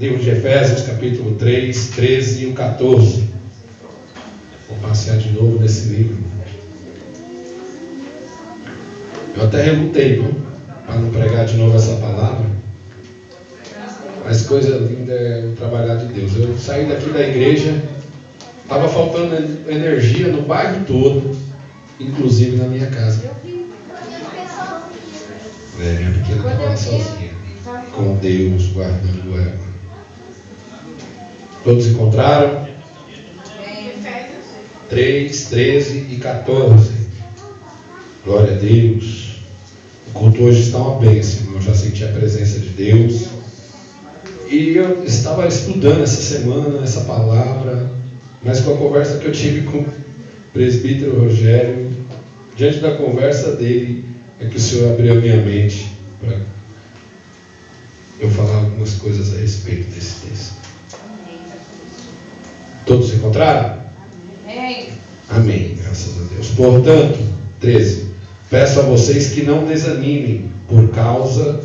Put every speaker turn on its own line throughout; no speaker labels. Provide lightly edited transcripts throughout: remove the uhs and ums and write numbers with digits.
Livro de Efésios, capítulo 3, 13 e o 14. Vou passear de novo nesse livro. Eu até relutei para não pregar de novo essa palavra. Mas coisa linda é o trabalhar de Deus. Eu saí daqui da igreja, estava faltando energia no bairro todo, inclusive na minha casa. Minha pequena estava sozinha, com Deus guardando ela. Todos encontraram? 3, 13 e 14. Glória a Deus. O culto hoje está uma bênção. Eu já senti a presença de Deus. E eu estava estudando essa semana essa palavra, mas com a conversa que eu tive com o presbítero Rogério, diante da conversa dele, é que o Senhor abriu a minha mente para eu falar algumas coisas a respeito desse texto. Todos encontraram?
Amém.
Amém, graças a Deus. Portanto, 13. Peço a vocês que não desanimem por causa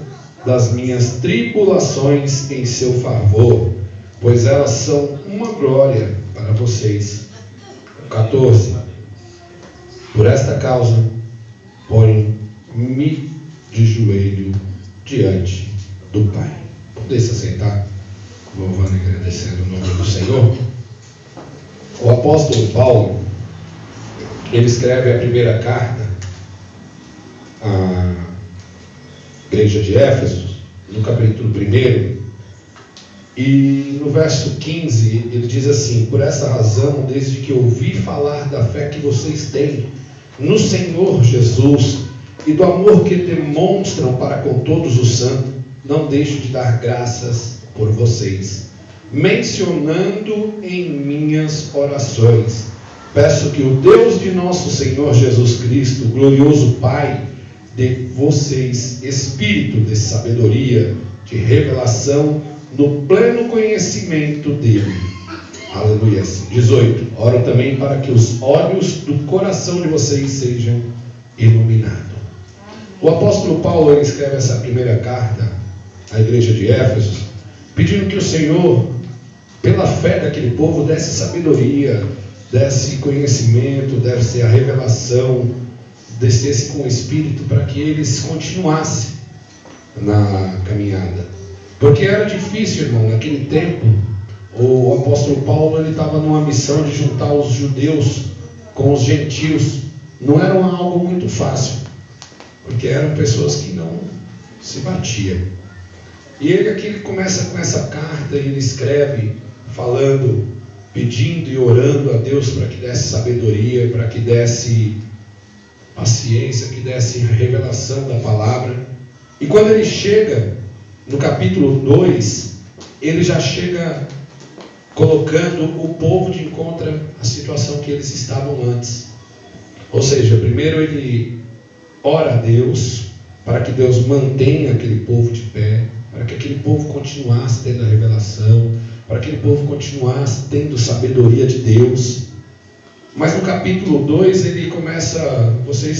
das minhas tribulações em seu favor, pois elas são uma glória para vocês. 14. Por esta causa, ponho-me de joelho diante do Pai. Poder se sentar, louvando e agradecendo o nome do Senhor. O apóstolo Paulo, ele escreve a primeira carta à igreja de Éfeso, no capítulo 1, e no verso 15, ele diz assim: por essa razão, desde que ouvi falar da fé que vocês têm no Senhor Jesus e do amor que demonstram para com todos os santos, não deixo de dar graças por vocês, mencionando em minhas orações. Peço que o Deus de nosso Senhor Jesus Cristo, glorioso Pai, dê vocês espírito de sabedoria, de revelação, no pleno conhecimento dele. Aleluia. 18. Oro também para que os olhos do coração de vocês sejam iluminados. O apóstolo Paulo, ele escreve essa primeira carta à igreja de Éfeso, pedindo que o Senhor, pela fé daquele povo, desse sabedoria, desse conhecimento, desse a revelação, descesse com o Espírito para que eles continuassem na caminhada. Porque era difícil, irmão, naquele tempo. O apóstolo Paulo, ele estava numa missão de juntar os judeus com os gentios. Não era algo muito fácil, porque eram pessoas que não se batiam. E ele aqui, ele começa com essa carta e ele escreve falando, pedindo e orando a Deus para que desse sabedoria, para que desse paciência, que desse revelação da palavra. E quando ele chega no capítulo 2, ele já chega colocando o povo de encontro à situação que eles estavam antes. Ou seja, primeiro ele ora a Deus para que Deus mantenha aquele povo de pé, para que aquele povo continuasse tendo a revelação, para que aquele povo continuasse tendo sabedoria de Deus. Mas no capítulo 2 ele começa,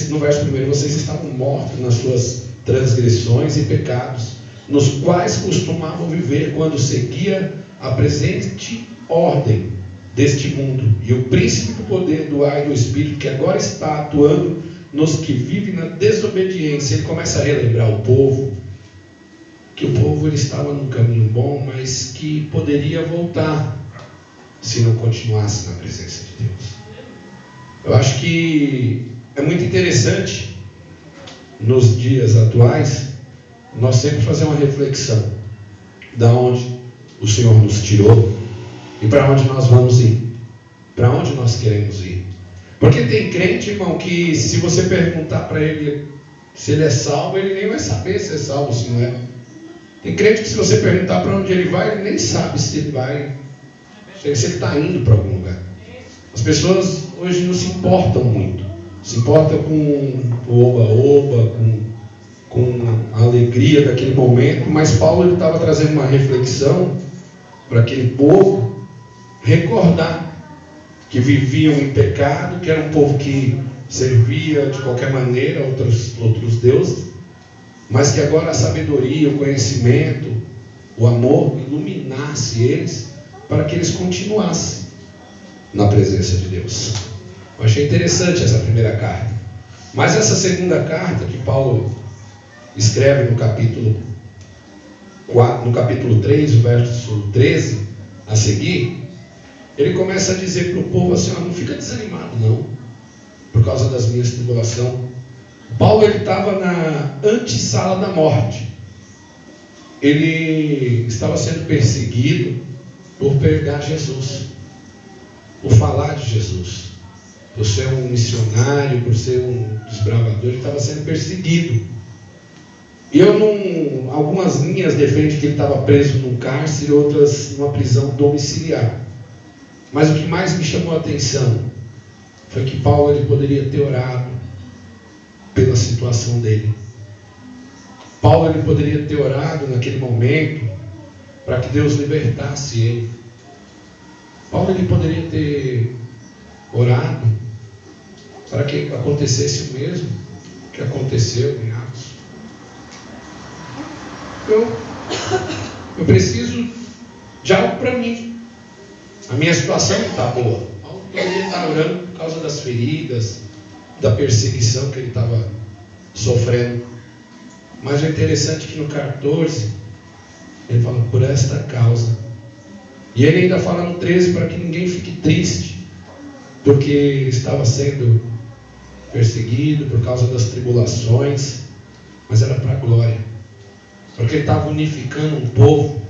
no verso 1, vocês estavam mortos nas suas transgressões e pecados, nos quais costumavam viver quando seguia a presente ordem deste mundo, e o príncipe do poder do ar e do espírito, que agora está atuando nos que vivem na desobediência. Ele começa a relembrar o povo, que o povo ele estava num caminho bom, mas que poderia voltar se não continuasse na presença de Deus. Eu acho que é muito interessante nos dias atuais nós sempre fazer uma reflexão da onde o Senhor nos tirou e para onde nós vamos ir, para onde nós queremos ir. Porque tem crente, irmão, que se você perguntar para ele se ele é salvo, ele nem vai saber se é salvo, se não é. Tem crente que se você perguntar para onde ele vai, ele nem sabe se ele vai, se ele está indo para algum lugar. As pessoas hoje não se importam muito, se importam com o oba-oba, com a alegria daquele momento, mas Paulo ele estava trazendo uma reflexão para aquele povo recordar que viviam em pecado, que era um povo que servia de qualquer maneira outros deuses, mas que agora a sabedoria, o conhecimento o amor iluminasse eles para que eles continuassem na presença de Deus. Eu achei interessante essa primeira carta. Mas essa segunda carta que Paulo escreve no capítulo 3, o verso 13 a seguir, ele começa a dizer para o povo assim: não fica desanimado não, por causa das minhas tribulações. Paulo estava na antessala da morte. Ele estava sendo perseguido por pregar Jesus, por falar de Jesus, por ser um missionário, por ser um desbravador. Ele estava sendo perseguido. E algumas linhas defendem que ele estava preso num cárcere, outras numa prisão domiciliar. Mas o que mais me chamou a atenção foi que Paulo ele poderia ter orado pela situação dele. Paulo ele poderia ter orado naquele momento para que Deus libertasse ele. Paulo ele poderia ter orado para que acontecesse o mesmo que aconteceu em Atos. Eu preciso de algo para mim. A minha situação não está boa. Paulo poderia estar orando por causa das feridas, da perseguição que ele estava sofrendo. Mas é interessante que no 14 ele fala: por esta causa. E ele ainda fala no 13 para que ninguém fique triste, porque ele estava sendo perseguido por causa das tribulações, mas era para a glória, porque ele estava unificando um povo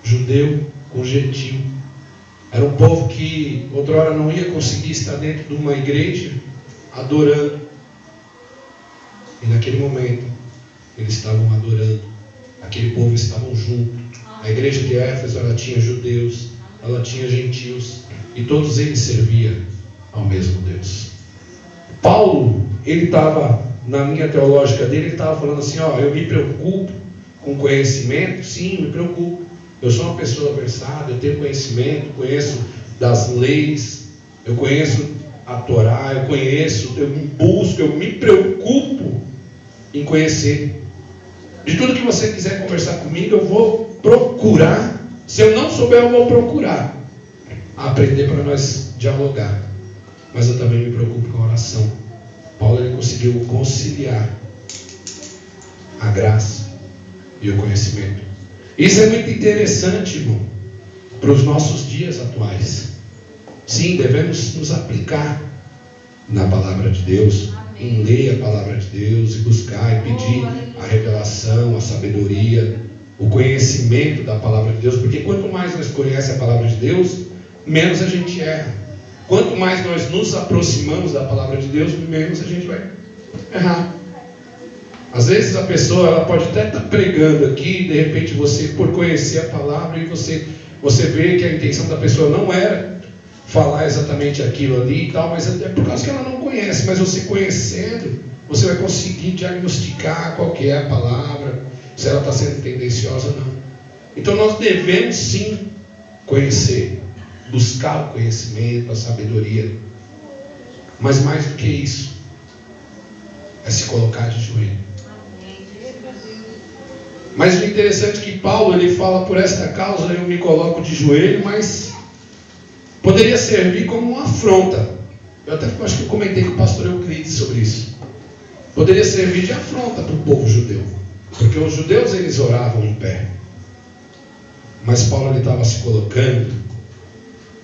judeu com gentil. Era um povo que outrora não ia conseguir estar dentro de uma igreja adorando, e naquele momento eles estavam adorando. Aquele povo estavam junto. A igreja de Éfeso, ela tinha judeus, ela tinha gentios, e todos eles serviam ao mesmo Deus. Paulo, ele estava, na linha teológica dele, ele estava falando assim: eu me preocupo com conhecimento. Sim, me preocupo. Eu sou uma pessoa versada, eu tenho conhecimento, conheço das leis, eu conheço a Torá, eu busco, eu me preocupo em conhecer. De tudo que você quiser conversar comigo, eu vou procurar. Se eu não souber, eu vou procurar aprender para nós dialogar. Mas eu também me preocupo com a oração. Paulo ele conseguiu conciliar a graça e o conhecimento. Isso é muito interessante, irmão, para os nossos dias atuais. Sim, devemos nos aplicar na palavra de Deus, em ler a palavra de Deus e buscar e pedir a revelação, a sabedoria, o conhecimento da palavra de Deus, porque quanto mais nós conhecemos a palavra de Deus, menos a gente erra. Quanto mais nós nos aproximamos da palavra de Deus, menos a gente vai errar. Às vezes a pessoa ela pode até estar pregando aqui, de repente você, por conhecer a palavra, e você vê que a intenção da pessoa não era falar exatamente aquilo ali e tal, mas é por causa que ela não conhece. Mas você conhecendo, você vai conseguir diagnosticar qual que é a palavra, se ela está sendo tendenciosa ou não. Então nós devemos sim conhecer, buscar o conhecimento, a sabedoria. Mas mais do que isso, é se colocar de joelho. Mas o interessante é que Paulo ele fala: por esta causa eu me coloco de joelho, mas poderia servir como uma afronta. Eu até acho que eu comentei com o pastor Euclides sobre isso. Poderia servir de afronta para o povo judeu, porque os judeus eles oravam em pé, mas Paulo ele estava se colocando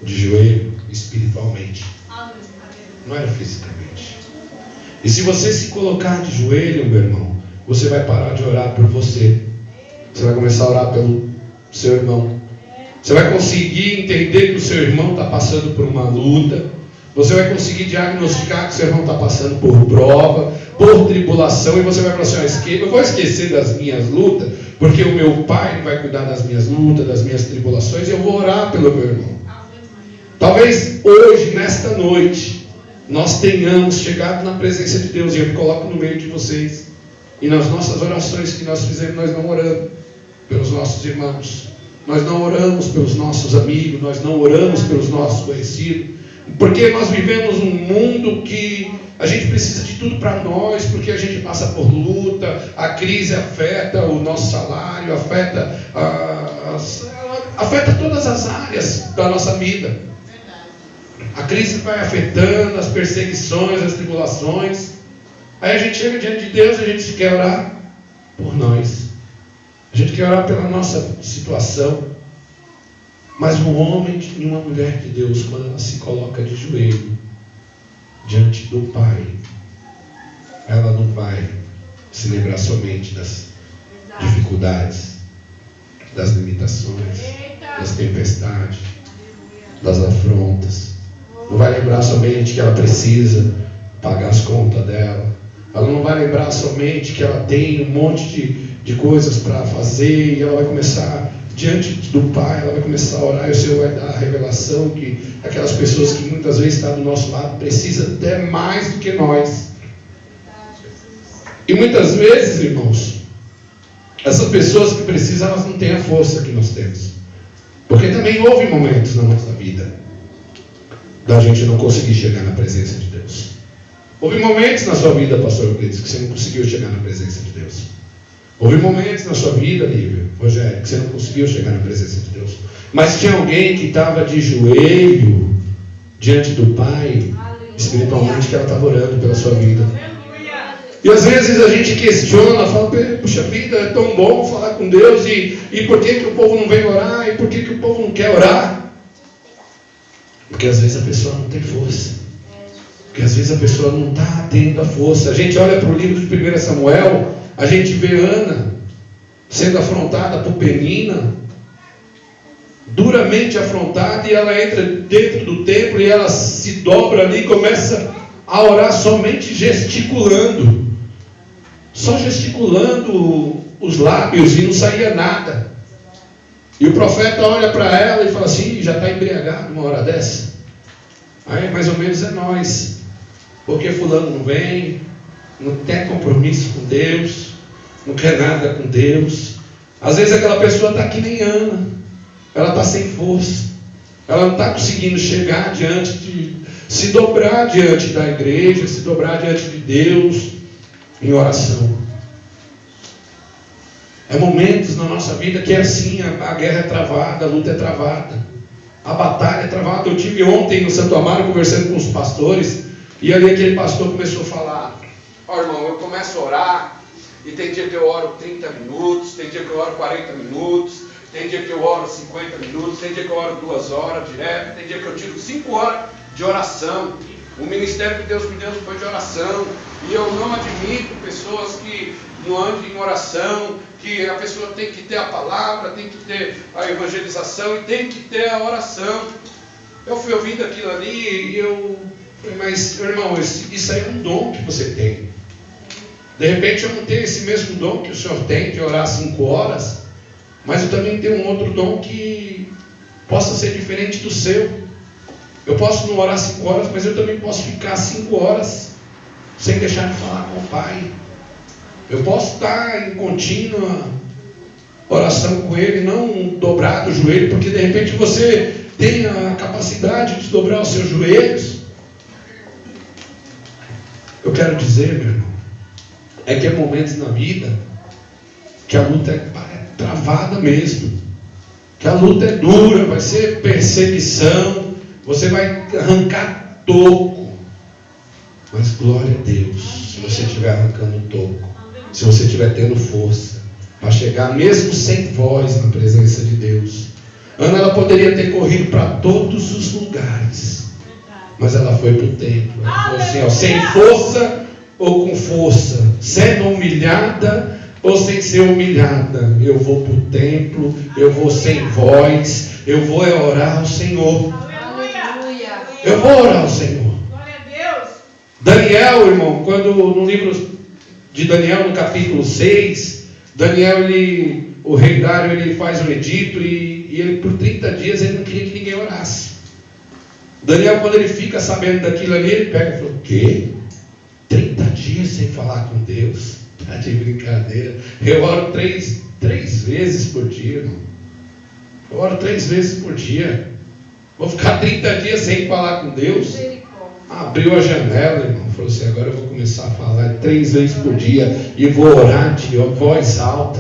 de joelho espiritualmente, não era fisicamente. E se você se colocar de joelho, meu irmão, você vai parar de orar por você. Você vai começar a orar pelo seu irmão. Você vai conseguir entender que o seu irmão está passando por uma luta. Você vai conseguir diagnosticar que o seu irmão está passando por prova, por tribulação. E você vai falar assim: eu vou esquecer das minhas lutas, porque o meu pai vai cuidar das minhas lutas, das minhas tribulações, e eu vou orar pelo meu irmão. Talvez hoje, nesta noite, nós tenhamos chegado na presença de Deus, e eu me coloco no meio de vocês. E nas nossas orações que nós fizemos, nós não oramos pelos nossos irmãos, nós não oramos pelos nossos amigos, nós não oramos pelos nossos conhecidos, porque nós vivemos um mundo que a gente precisa de tudo para nós, porque a gente passa por luta, a crise afeta o nosso salário, afeta ela afeta todas as áreas da nossa vida. A crise vai afetando, as perseguições, as tribulações. Aí a gente chega diante de Deus e a gente quer orar por nós. A gente quer orar pela nossa situação. Mas um homem e uma mulher de Deus, quando ela se coloca de joelho diante do Pai, ela não vai se lembrar somente das dificuldades, das limitações, das tempestades, das afrontas. Não vai lembrar somente que ela precisa pagar as contas dela. Ela não vai lembrar somente que ela tem um monte de coisas para fazer, e ela vai começar diante do Pai, ela vai começar a orar, e o Senhor vai dar a revelação que aquelas pessoas que muitas vezes estão do nosso lado precisam até mais do que nós. E muitas vezes, irmãos, essas pessoas que precisam, elas não têm a força que nós temos. Porque também houve momentos na nossa vida da gente não conseguir chegar na presença de Deus. Houve momentos na sua vida, pastor Euclides, que você não conseguiu chegar na presença de Deus. Houve momentos na sua vida, Lívia, Rogério, que você não conseguiu chegar na presença de Deus. Mas tinha alguém que estava de joelho diante do Pai, espiritualmente, que ela estava orando pela sua vida. E às vezes a gente questiona, fala, puxa vida, é tão bom falar com Deus, e por que o povo não vem orar? E por que o povo não quer orar? Porque às vezes a pessoa não tem força. Porque às vezes a pessoa não está tendo a força. A gente olha para o livro de 1 Samuel, a gente vê Ana sendo afrontada por Penina, duramente afrontada, e ela entra dentro do templo e ela se dobra ali e começa a orar somente gesticulando. Só gesticulando os lábios, e não saía nada. E o profeta olha para ela e fala assim, já está embriagado uma hora dessa? Aí mais ou menos é nós. Porque fulano não vem, não tem compromisso com Deus, não quer nada com Deus. Às vezes aquela pessoa está que nem Ana, ela está sem força, ela não está conseguindo chegar diante de, se dobrar diante da igreja, se dobrar diante de Deus em oração. É momentos na nossa vida que é assim, a guerra é travada, a luta é travada, a batalha é travada. Eu tive ontem no Santo Amaro conversando com os pastores, e ali aquele pastor começou a falar, irmão, eu começo a orar, e tem dia que eu oro 30 minutos, tem dia que eu oro 40 minutos, tem dia que eu oro 50 minutos, tem dia que eu oro 2 horas direto, tem dia que eu tiro 5 horas de oração. O ministério que Deus me deu foi de oração, e eu não admito pessoas que não andam em oração, que a pessoa tem que ter a palavra, tem que ter a evangelização e tem que ter a oração. Eu fui ouvindo aquilo ali e eu falei, mas irmão, isso aí é um dom que você tem. De repente eu não tenho esse mesmo dom que o senhor tem de orar 5 horas, mas eu também tenho um outro dom que possa ser diferente do seu. Eu posso não orar 5 horas, mas eu também posso ficar 5 horas sem deixar de falar com o Pai. Eu posso estar em contínua oração com Ele, não dobrado o joelho, porque de repente você tem a capacidade de dobrar os seus joelhos. Eu quero dizer, meu irmão, é que há momentos na vida que a luta é travada mesmo, que a luta é dura, vai ser perseguição, você vai arrancar toco, mas glória a Deus, se você estiver arrancando toco, se você estiver tendo força para chegar mesmo sem voz na presença de Deus. Ana, ela poderia ter corrido para todos os lugares, mas ela foi para o templo. Ela falou assim, ó, sem força ou com força, sendo humilhada ou sem ser humilhada, eu vou para o templo, eu vou sem voz, eu vou orar ao Senhor. Aleluia. Eu vou orar ao Senhor. Glória a Deus. Daniel, irmão, quando no livro de Daniel, no capítulo 6, Daniel, o rei Dário, ele faz um edito, e ele por 30 dias ele não queria que ninguém orasse. Daniel, quando ele fica sabendo daquilo ali, ele pega e fala, o quê? 30 dias sem falar com Deus? Tá de brincadeira. Eu oro 3 vezes por dia, irmão. Eu oro 3 vezes por dia. Vou ficar 30 dias sem falar com Deus? Abriu a janela, irmão, falou assim, agora eu vou começar a falar 3 vezes por dia, e vou orar de voz alta.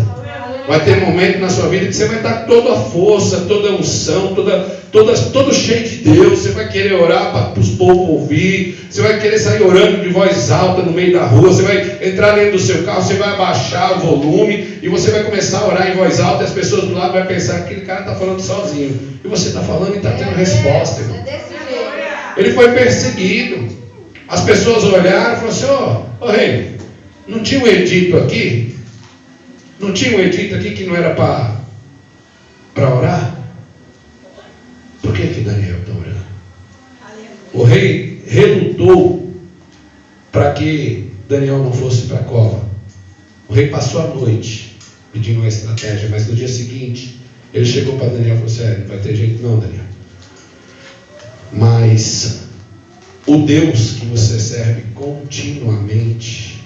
Vai ter momento na sua vida que você vai estar com toda a força, toda a unção, todo cheio de Deus. Você vai querer orar para os povos ouvir. Você vai querer sair orando de voz alta no meio da rua. Você vai entrar dentro do seu carro, você vai abaixar o volume e você vai começar a orar em voz alta. E as pessoas do lado vão pensar que aquele cara está falando sozinho. E você está falando e está tendo resposta, irmão. Ele foi perseguido. As pessoas olharam e falaram assim: ô rei, não tinha um edito aqui? Não tinha um edito aqui que não era para orar? Por que Daniel está orando? O rei relutou para que Daniel não fosse para a cova. O rei passou a noite pedindo uma estratégia, mas no dia seguinte ele chegou para Daniel e falou assim: não vai ter jeito não, Daniel. Mas o Deus que você serve continuamente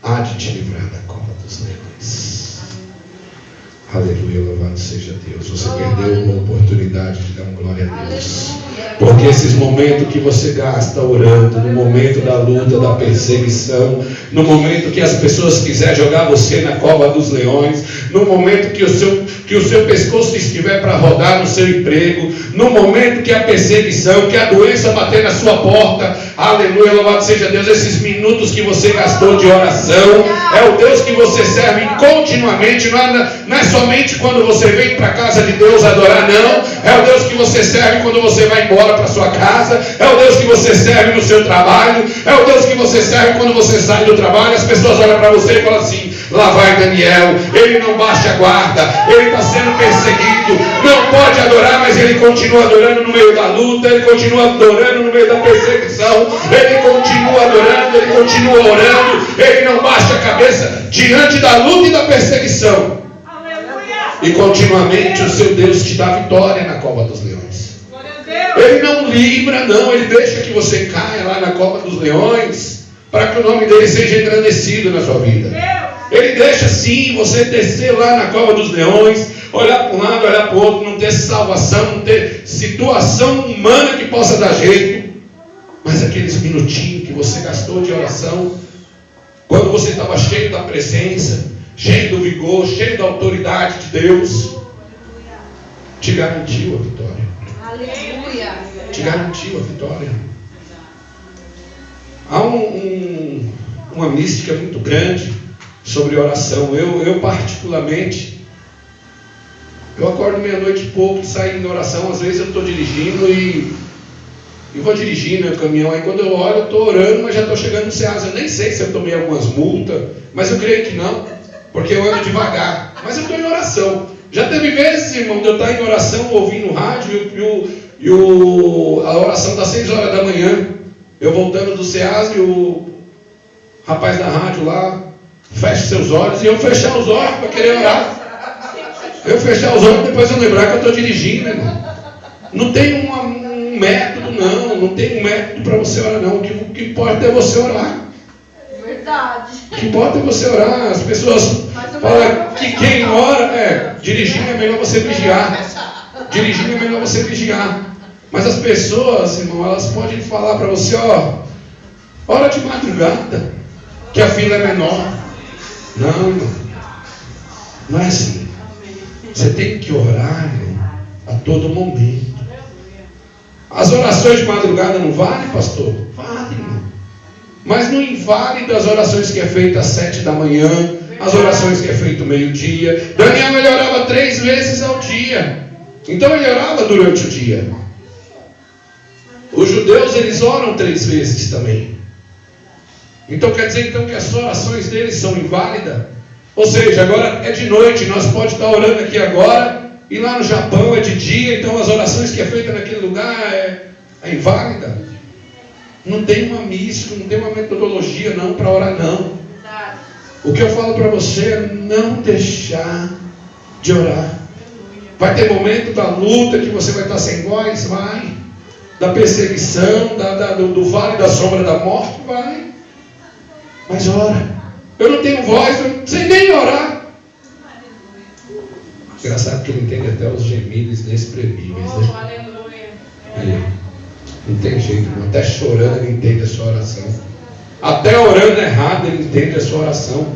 há de te livrar da cova dos leões. Aleluia, louvado seja Deus. Você perdeu uma oportunidade de dar glória a Deus. Porque esses momentos que você gasta orando, no momento da luta, da perseguição, no momento que as pessoas quiserem jogar você na cova dos leões, no momento que o seu pescoço estiver para rodar no seu emprego, no momento que a perseguição, que a doença bater na sua porta, aleluia, louvado seja Deus, esses minutos que você gastou de oração, é o Deus que você serve continuamente, não é somente quando você vem para a casa de Deus adorar, não. É o Deus que você serve quando você vai embora para sua casa. É o Deus que você serve no seu trabalho. É o Deus que você serve quando você sai do trabalho. As pessoas olham para você e falam assim: lá vai Daniel, ele não baixa a guarda, ele está sendo perseguido, não pode adorar, mas ele continua adorando no meio da luta, ele continua adorando no meio da perseguição, ele continua adorando, ele continua orando, ele não baixa a cabeça diante da luta e da perseguição. E continuamente o seu Deus te dá vitória na cova dos leões. Ele não livra, não, ele deixa que você caia lá na cova dos leões, para que o nome dele seja engrandecido na sua vida. Ele deixa sim você descer lá na cova dos leões, olhar para um lado, olhar para o outro, não ter salvação, não ter situação humana que possa dar jeito. Mas aqueles minutinhos que você gastou de oração, quando você estava cheio da presença, cheio do vigor, cheio da autoridade de Deus, te garantiu a vitória. Aleluia. Te garantiu a vitória. Há uma mística muito grande sobre oração. Eu particularmente, eu acordo meia-noite e pouco, saindo da oração. Às vezes eu estou dirigindo e vou dirigindo no caminhão. Aí quando eu olho, eu estou orando, mas já estou chegando no Ceasa. Eu nem sei se eu tomei algumas multas, mas eu creio que não, porque eu ando devagar. Mas eu estou em oração. Já teve vezes, irmão, de eu estar em oração, ouvindo o rádio a oração das 6 horas da manhã. Eu voltando do Ceasa e o rapaz da rádio lá, fecha seus olhos, e eu fechar os olhos para querer orar. Eu fechar os olhos, depois eu lembrar que eu estou dirigindo, irmão. Não tem um método, não tem um método para você orar, não. O que importa é você orar.
Verdade.
O que importa é você orar. As pessoas falam que quem ora, dirigindo é melhor você vigiar. Dirigindo é melhor você vigiar. Mas as pessoas, irmão, elas podem falar para você: ora de madrugada, que a fila é menor. Não, irmão, não é assim. Você tem que orar, irmão, a todo momento. As orações de madrugada não valem, pastor? Vale, irmão. Mas não invalida as orações que é feita às 7 da manhã, as orações que é feito meio-dia. Daniel, ele orava 3 vezes ao dia. Então ele orava durante o dia. Os judeus, eles oram 3 vezes também. Então quer dizer que as orações deles são inválidas? Ou seja, agora é de noite, nós podemos estar orando aqui agora, e lá no Japão é de dia, então as orações que é feita naquele lugar é inválida. Não tem uma mística, não tem uma metodologia não para orar, não. O que eu falo para você é não deixar de orar. Vai ter momento da luta que você vai estar sem voz, vai. Da perseguição, do vale da sombra da morte, vai. Mas ora. Eu não tenho voz, eu não sei nem orar. Engraçado que ele entende até os gemidos inexprimíveis, né? Aí, não tem jeito, irmão. Até chorando ele entende a sua oração. Até orando errado ele entende a sua oração.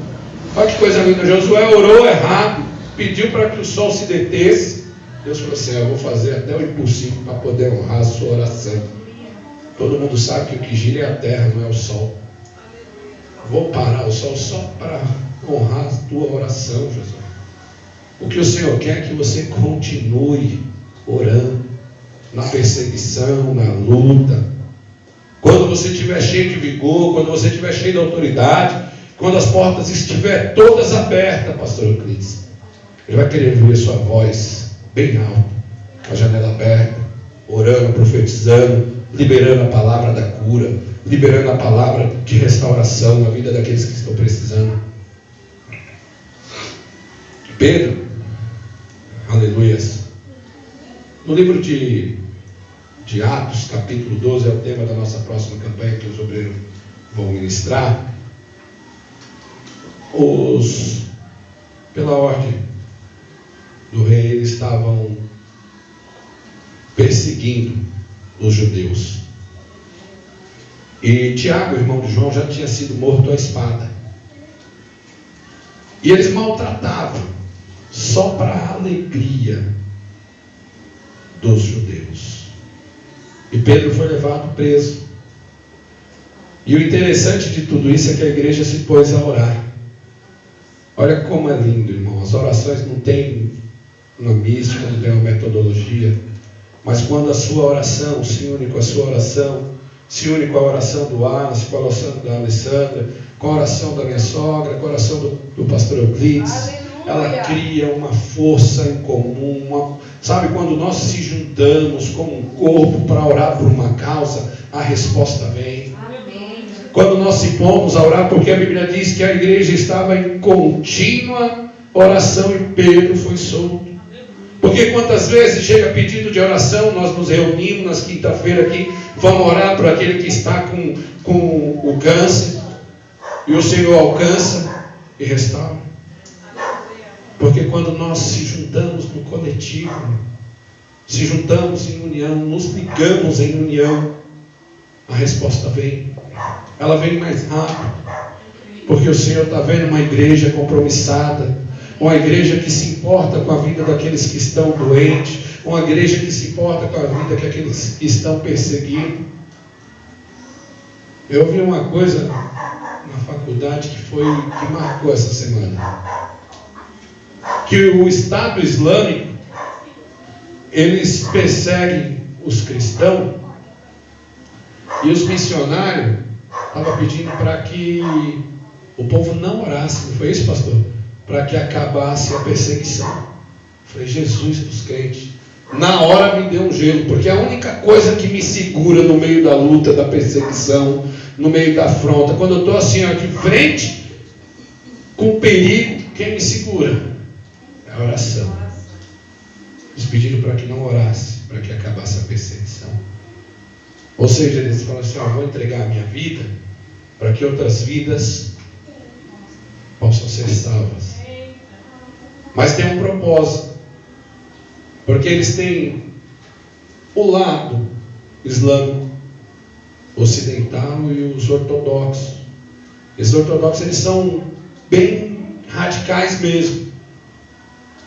Olha que coisa linda. Josué orou errado. pediu para que o sol se detesse. Deus falou assim: eu vou fazer até o impossível para poder honrar a sua oração. Todo mundo sabe que o que gira é a terra, não é o sol. Vou parar o sol só para honrar a tua oração, Jesus. O que o Senhor quer é que você continue orando na perseguição, na luta. Quando você estiver cheio de vigor, quando você estiver cheio de autoridade, quando as portas estiverem todas abertas, pastor Euclides, ele vai querer ouvir a sua voz bem alto, com a janela aberta, orando, profetizando, liberando a palavra da cura, liberando a palavra de restauração na vida daqueles que estão precisando. Pedro, aleluias, no livro de Atos, capítulo 12, é o tema da nossa próxima campanha que os obreiros vão ministrar. Pela ordem do rei, eles estavam perseguindo os judeus. E Tiago, irmão de João, já tinha sido morto à espada. E eles maltratavam, só para a alegria dos judeus. E Pedro foi levado preso. E o interessante de tudo isso é que a igreja se pôs a orar. Olha como é lindo, irmão. As orações não têm uma mística, não tem uma metodologia. Mas quando a sua oração se une com a sua oração, se une com a oração do Anas, com a oração da Alessandra, com a oração da minha sogra, com a oração do pastor Euclides, ela cria uma força em comum. Sabe, quando nós se juntamos como um corpo para orar por uma causa, a resposta vem. Quando nós se pomos a orar, porque a Bíblia diz que a igreja estava em contínua oração e Pedro foi solto. Porque quantas vezes chega pedido de oração, nós nos reunimos nas quinta-feiras aqui, vamos orar por aquele que está com o câncer, e o Senhor alcança e restaura. Porque quando nós se juntamos no coletivo, se juntamos em união, nos ligamos em união, a resposta vem. Ela vem mais rápido, porque o Senhor está vendo uma igreja compromissada, uma igreja que se importa com a vida daqueles que estão doentes, uma igreja que se importa com a vida daqueles que estão perseguidos. Eu vi uma coisa na faculdade que marcou essa semana, que o Estado Islâmico, eles perseguem os cristãos, e os missionários estavam pedindo para que o povo não orasse, não foi isso, pastor? Para que acabasse a perseguição. Falei, Jesus dos crentes, na hora me deu um gelo, porque a única coisa que me segura no meio da luta, da perseguição, no meio da afronta, quando eu estou assim, ó, de frente com perigo, quem me segura? É a oração. Eles pediram para que não orasse, para que acabasse a perseguição. Ou seja, eles falam assim, vou entregar a minha vida para que outras vidas possam ser salvas. Mas tem um propósito, porque eles têm o lado islâmico ocidental e os ortodoxos. Esses ortodoxos, eles são bem radicais mesmo.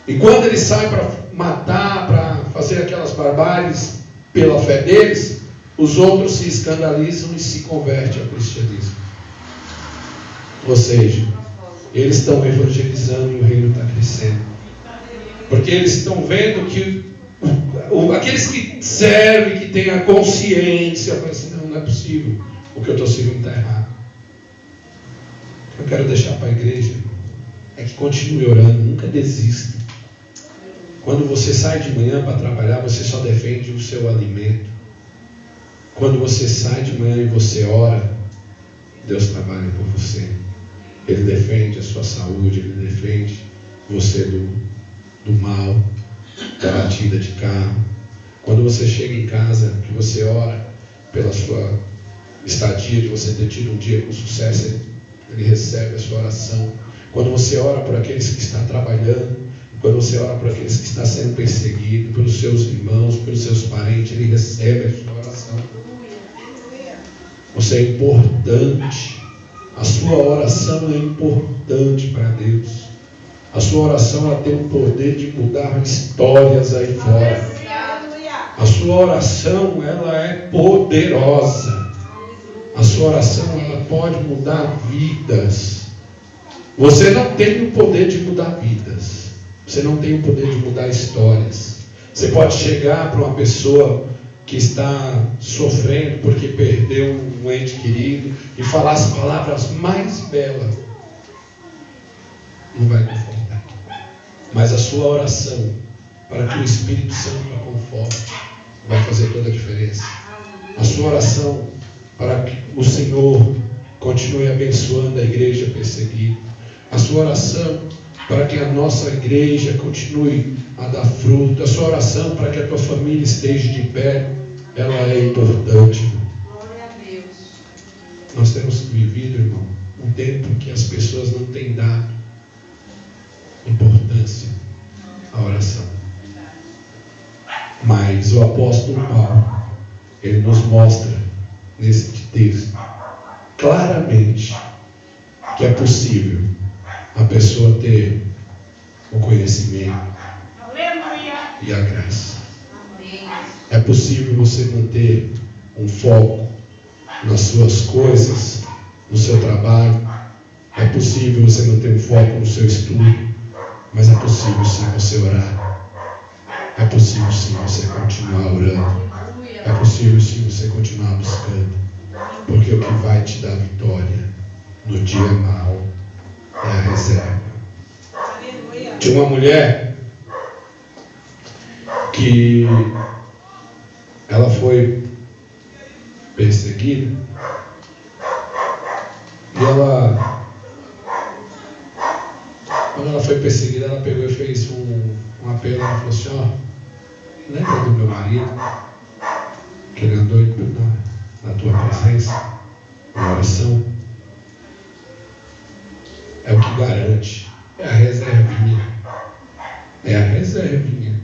E quando eles saem para matar, para fazer aquelas barbáries pela fé deles, os outros se escandalizam e se convertem ao cristianismo. Ou seja, eles estão evangelizando e o reino está crescendo. Porque eles estão vendo que aqueles que servem, que têm a consciência, falam assim, não é possível, o que eu estou servindo está errado. O que eu quero deixar para a igreja é que continue orando, nunca desista. Quando você sai de manhã para trabalhar, você só defende o seu alimento. Quando você sai de manhã e você ora, Deus trabalha por você. Ele defende a sua saúde, Ele defende você do mal, da batida de carro. Quando você chega em casa, que você ora pela sua estadia, de você ter tido um dia com sucesso, Ele recebe a sua oração. Quando você ora por aqueles que estão trabalhando, quando você ora por aqueles que estão sendo perseguidos, pelos seus irmãos, pelos seus parentes, Ele recebe a sua oração. Você é importante. A sua oração é importante para Deus. A sua oração ela tem o poder de mudar histórias aí fora. A sua oração ela é poderosa. A sua oração ela pode mudar vidas. Você não tem o poder de mudar vidas. Você não tem o poder de mudar histórias. Você pode chegar para uma pessoa que está sofrendo porque perdeu um ente querido e falar as palavras mais belas. Não vai confortar. Mas a sua oração para que o Espírito Santo a conforte vai fazer toda a diferença. A sua oração para que o Senhor continue abençoando a igreja perseguida. A sua oração para que a nossa igreja continue a dar fruto. A sua oração para que a tua família esteja de pé. Ela é importante.
Glória a Deus.
Nós temos vivido, irmão, um tempo que as pessoas não têm dado importância à oração. Mas o apóstolo Paulo, ele nos mostra nesse texto claramente que é possível a pessoa ter o conhecimento e a graça. É possível você manter um foco nas suas coisas, no seu trabalho. É possível você manter um foco no seu estudo. Mas é possível sim você orar. É possível sim você continuar orando. É possível sim você continuar buscando. Porque o que vai te dar vitória no dia mau é a reserva. Tinha uma mulher que ela foi perseguida e ela, quando ela foi perseguida, ela pegou e fez um apelo. Ela falou assim: ó, lembra do meu marido que ele andou na tua presença, na oração? É o que garante, é a reservinha, é a reservinha.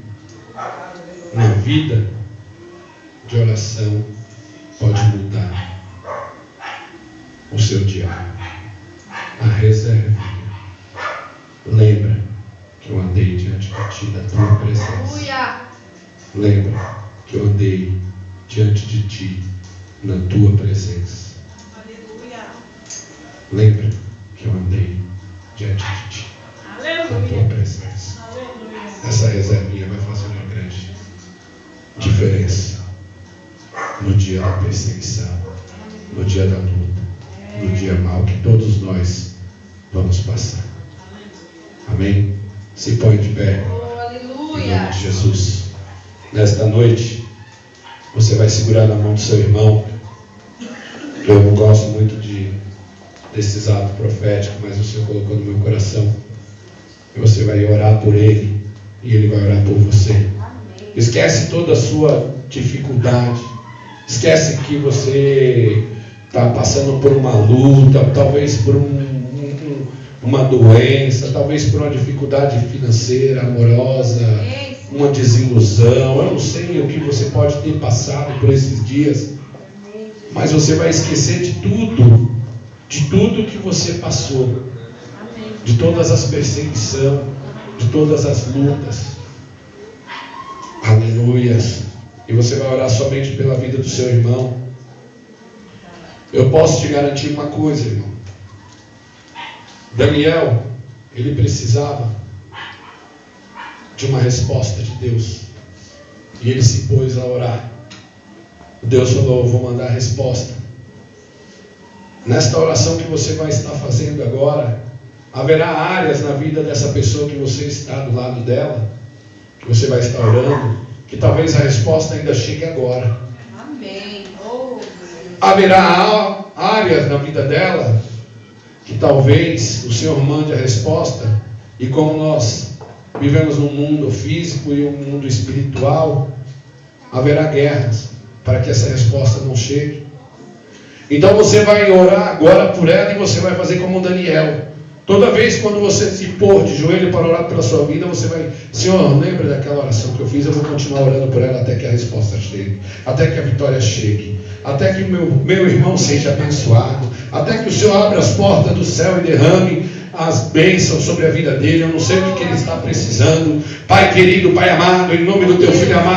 Na vida de oração pode mudar o seu dia. A reservinha. Lembra que eu andei diante de ti, da tua presença. Lembra que eu andei diante de ti, na tua presença. Lembra que eu andei diante de ti, na tua presença. Essa reservinha vai fazer uma grande diferença no dia da perseguição, no dia da luta, no dia mau que todos nós vamos passar. Amém? Se põe de pé. Em nome de Jesus. Nesta noite, você vai segurar na mão do seu irmão. Eu não gosto muito desses atos proféticos, mas o Senhor colocou no meu coração. E você vai orar por ele, e ele vai orar por você. Esquece toda a sua dificuldade. Esquece que você está passando por uma luta, talvez por uma doença, talvez por uma dificuldade financeira, amorosa, uma desilusão. Eu não sei o que você pode ter passado por esses dias, mas você vai esquecer de tudo que você passou, de todas as perseguições, de todas as lutas. Aleluias. E você vai orar somente pela vida do seu irmão. Eu posso te garantir uma coisa, irmão. Daniel, ele precisava de uma resposta de Deus. E ele se pôs a orar. Deus falou: eu vou mandar a resposta. Nesta oração que você vai estar fazendo agora, haverá áreas na vida dessa pessoa que você está do lado dela, que você vai estar orando, que talvez a resposta ainda chegue agora.
Amém. Oh,
haverá áreas na vida dela que talvez o Senhor mande a resposta, e como nós vivemos num mundo físico e um mundo espiritual, haverá guerras para que essa resposta não chegue. Então você vai orar agora por ela, e você vai fazer como Daniel. Toda vez quando você se pôr de joelho para orar pela sua vida, você vai: Senhor, lembra daquela oração que eu fiz? Eu vou continuar orando por ela até que a resposta chegue, até que a vitória chegue, até que o meu irmão seja abençoado, até que o Senhor abra as portas do céu e derrame as bênçãos sobre a vida dele. Eu não sei o que ele está precisando. Pai querido, Pai amado, em nome do teu filho amado